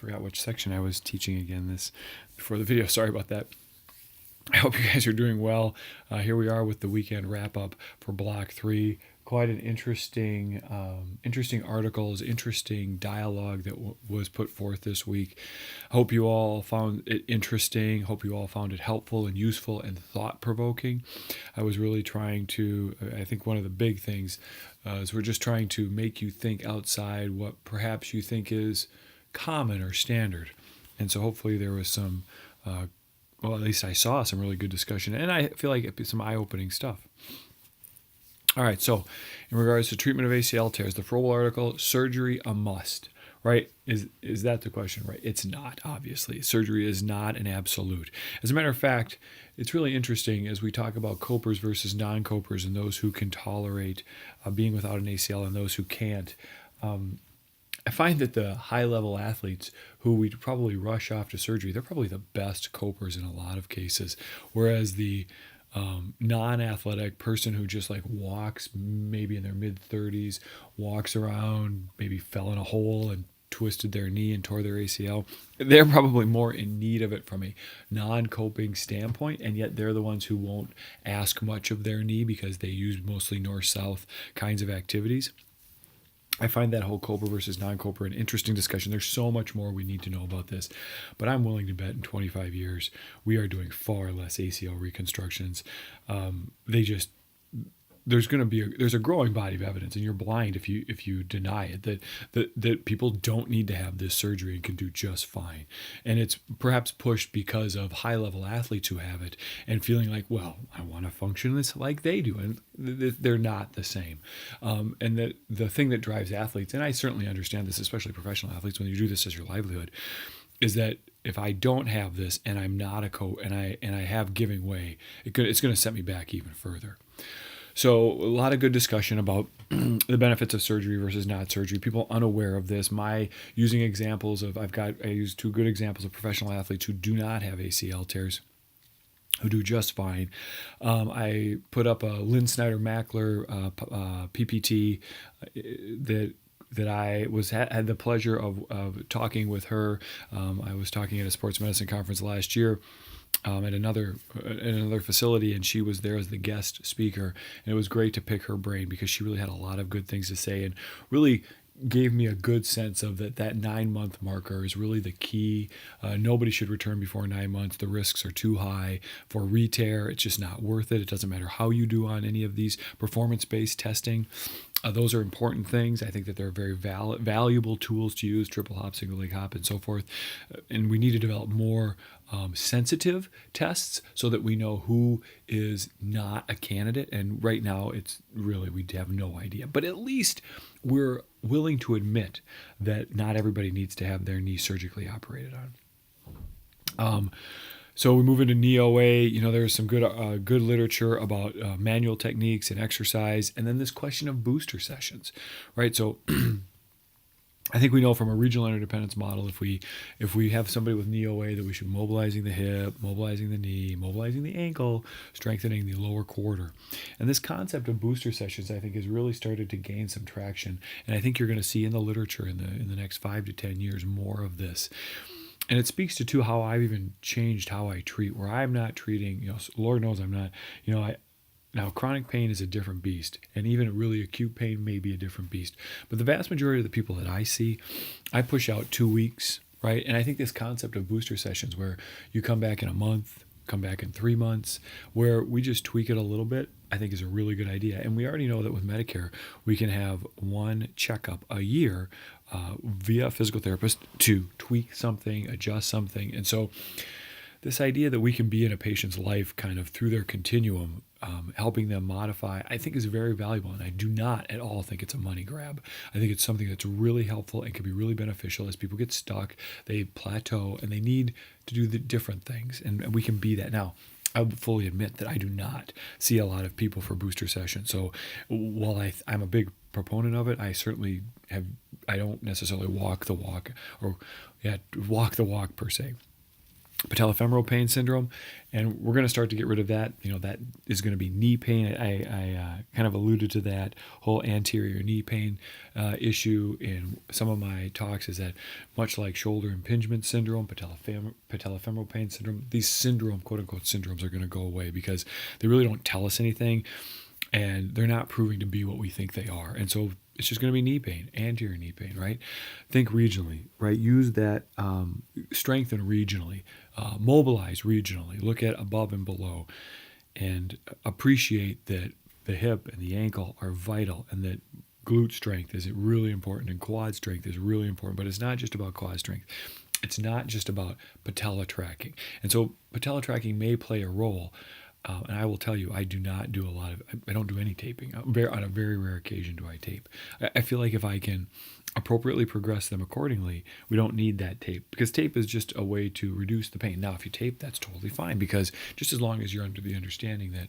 forgot which section I was teaching again this before the video. Sorry about that. I hope you guys are doing well. Here we are with the weekend wrap up for Block 3. Quite an interesting articles, interesting dialogue that was put forth this week. Hope you all found it interesting. Hope you all found it helpful and useful and thought-provoking. I was really trying to, I think one of the big things is we're just trying to make you think outside what perhaps you think is common or standard. And so hopefully there was some, well, at least I saw some really good discussion, and I feel like some eye-opening stuff. All right, so in regards to treatment of ACL tears, the Froebel article, surgery a must, right? Is that the question, right? It's not, obviously. Surgery is not an absolute. As a matter of fact, it's really interesting as we talk about copers versus non-copers and those who can tolerate being without an ACL and those who can't. I find that the high-level athletes who we probably rush off to surgery, they're probably the best copers in a lot of cases, whereas the non-athletic person who just like walks, maybe in their mid-30s, walks around, maybe fell in a hole and twisted their knee and tore their ACL, they're probably more in need of it from a non-coping standpoint, and yet they're the ones who won't ask much of their knee because they use mostly north-south kinds of activities. I find that whole coper versus non-coper an interesting discussion. There's so much more we need to know about this, but I'm willing to bet in 25 years we are doing far less ACL reconstructions. There's a growing body of evidence, and you're blind if you deny it, that people don't need to have this surgery and can do just fine. And it's perhaps pushed because of high-level athletes who have it and feeling like, well, I want to function this like they do, and they're not the same. And the thing that drives athletes, and I certainly understand this, especially professional athletes, when you do this as your livelihood, is that if I don't have this and I'm not and I have giving way, it's going to set me back even further. So a lot of good discussion about the benefits of surgery versus not surgery. People unaware of this. I use two good examples of professional athletes who do not have ACL tears, who do just fine. I put up a Lynn Snyder Mackler PPT that I had the pleasure of talking with her. I was talking at a sports medicine conference last year. At another facility, and she was there as the guest speaker, and it was great to pick her brain because she really had a lot of good things to say and really gave me a good sense of that 9-month marker is really the key. Nobody should return before 9 months. The risks are too high for re-tear. It's just not worth it. It doesn't matter how you do on any of these performance-based testing. Those are important things. I think that they're very valuable tools to use, triple hop, single leg hop, and so forth. And we need to develop more sensitive tests so that we know who is not a candidate. And right now, we have no idea. But at least we're willing to admit that not everybody needs to have their knee surgically operated on. So we move into knee OA. There's some good literature about manual techniques and exercise, and then this question of booster sessions, right? So I think we know from a regional interdependence model, if we have somebody with knee OA, that we should be mobilizing the hip, mobilizing the knee, mobilizing the ankle, strengthening the lower quarter. And this concept of booster sessions, I think, has really started to gain some traction, and I think you're going to see in the literature in the next 5 to 10 years more of this. And it speaks to how I've even changed how I treat, where I'm not treating, Lord knows I'm not, now chronic pain is a different beast, and even really acute pain may be a different beast. But the vast majority of the people that I see, I push out 2 weeks, right? And I think this concept of booster sessions where you come back in a month, come back in 3 months, where we just tweak it a little bit, I think is a really good idea. And we already know that with Medicare, we can have one checkup a year via a physical therapist to tweak something, adjust something. And so this idea that we can be in a patient's life kind of through their continuum, helping them modify, I think is very valuable. And I do not at all think it's a money grab. I think it's something that's really helpful and can be really beneficial as people get stuck, they plateau, and they need to do the different things. And we can be that. Now, I will fully admit that I do not see a lot of people for booster sessions. So while I'm a big proponent of it, I don't necessarily walk the walk per se. patellofemoral pain syndrome, and we're going to start to get rid of that. That is going to be knee pain. I kind of alluded to that whole anterior knee pain issue in some of my talks, is that much like shoulder impingement syndrome, patellofemoral pain syndrome, these quote unquote syndromes are going to go away because they really don't tell us anything, and they're not proving to be what we think they are. And so it's just going to be knee pain, anterior knee pain, right? Think regionally, right? Use that, strengthen regionally, mobilize regionally, look at above and below, and appreciate that the hip and the ankle are vital, and that glute strength is really important and quad strength is really important. But it's not just about quad strength. It's not just about patella tracking. And so patella tracking may play a role. And I will tell you, I do not do I don't do any taping. On a very rare occasion do I tape. I feel like if I can appropriately progress them accordingly, we don't need that tape, because tape is just a way to reduce the pain. Now, if you tape, that's totally fine, because just as long as you're under the understanding that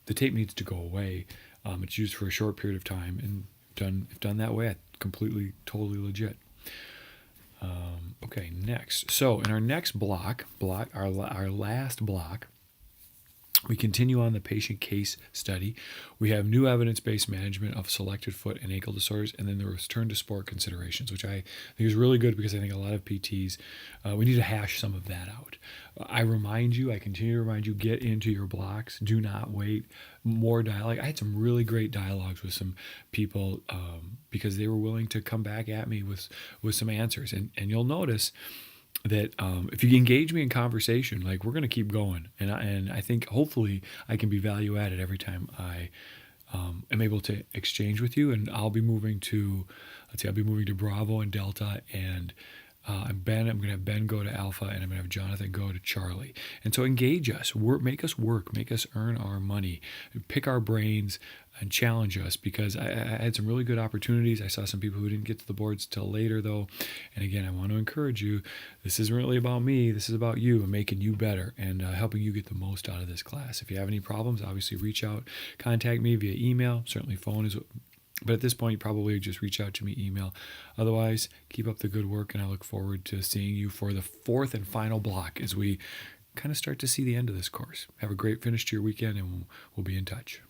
the tape needs to go away, it's used for a short period of time, and if done that way, completely, totally legit. Okay, next. So in our next our last block, we continue on the patient case study. We have new evidence-based management of selected foot and ankle disorders, and then the return to sport considerations, which I think is really good, because I think a lot of PTs, we need to hash some of that out. I continue to remind you, get into your blocks. Do not wait. More dialogue. I had some really great dialogues with some people, because they were willing to come back at me with some answers. And you'll notice that if you engage me in conversation, like, we're going to keep going. And I think hopefully I can be value added every time I am able to exchange with you. And I'll be moving to Bravo and Delta, and I'm going to have Ben go to Alpha, and I'm going to have Jonathan go to Charlie. And so engage us, make us work, make us earn our money, pick our brains, and challenge us, because I had some really good opportunities. I saw some people who didn't get to the boards till later, though. And again, I want to encourage you, this isn't really about me. This is about you and making you better, and helping you get the most out of this class. If you have any problems, obviously reach out, contact me via email. Certainly phone is, but at this point, you probably just reach out to me, email. Otherwise, keep up the good work, and I look forward to seeing you for the fourth and final block as we kind of start to see the end of this course. Have a great finish to your weekend, and we'll be in touch.